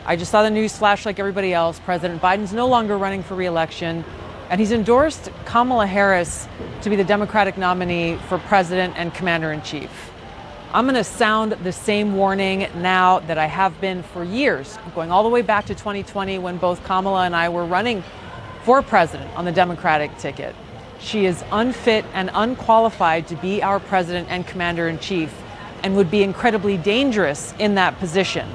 I just saw the news flash like everybody else. President Biden's no longer running for re-election, and he's endorsed Kamala Harris to be the Democratic nominee for president and commander-in-chief. I'm going to sound the same warning now that I have been for years, going all the way back to 2020 when both Kamala and I were running for president on the Democratic ticket. She is unfit and unqualified to be our president and commander-in-chief and would be incredibly dangerous in that position.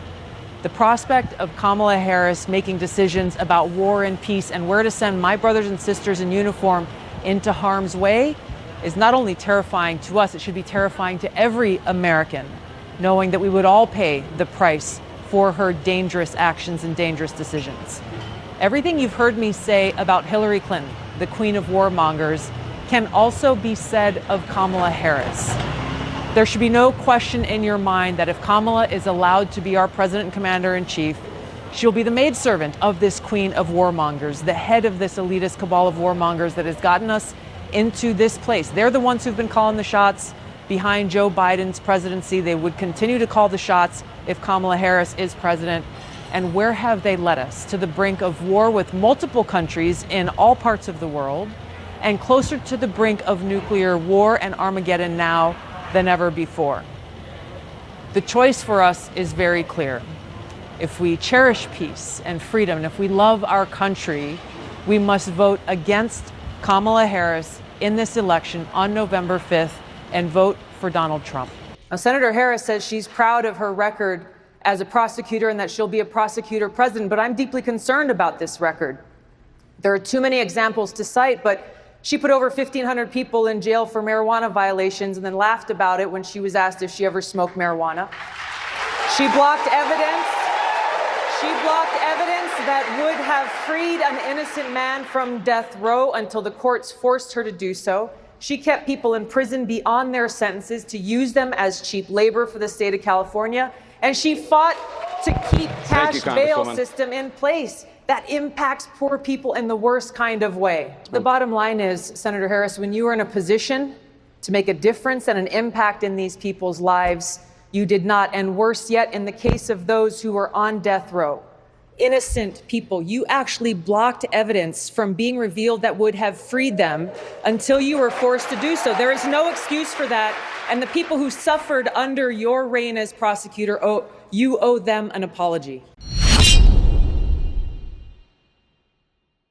The prospect of Kamala Harris making decisions about war and peace and where to send my brothers and sisters in uniform into harm's way is not only terrifying to us, it should be terrifying to every American, knowing that we would all pay the price for her dangerous actions and dangerous decisions. Everything you've heard me say about Hillary Clinton, the queen of warmongers, can also be said of Kamala Harris. There should be no question in your mind that if Kamala is allowed to be our president and commander-in-chief, she'll be the maidservant of this queen of warmongers, the head of this elitist cabal of warmongers that has gotten us into this place. They're the ones who've been calling the shots behind Joe Biden's presidency. They would continue to call the shots if Kamala Harris is president. And where have they led us? To the brink of war with multiple countries in all parts of the world, and closer to the brink of nuclear war and Armageddon now than ever before. The choice for us is very clear. If we cherish peace and freedom, and if we love our country, we must vote against Kamala Harris in this election on November 5th and vote for Donald Trump. Now, Senator Harris says she's proud of her record as a prosecutor and that she'll be a prosecutor president, but I'm deeply concerned about this record. There are too many examples to cite, but she put over 1,500 people in jail for marijuana violations and then laughed about it when she was asked if she ever smoked marijuana. She blocked evidence. She blocked evidence that would have freed an innocent man from death row until the courts forced her to do so. She kept people in prison beyond their sentences to use them as cheap labor for the state of California. And she fought to keep cash bail system in place that impacts poor people in the worst kind of way. The bottom line is, Senator Harris, when you are in a position to make a difference and an impact in these people's lives, you did not. And worse yet, in the case of those who were on death row, innocent people, you actually blocked evidence from being revealed that would have freed them until you were forced to do so. There is no excuse for that. And the people who suffered under your reign as prosecutor, you owe them an apology.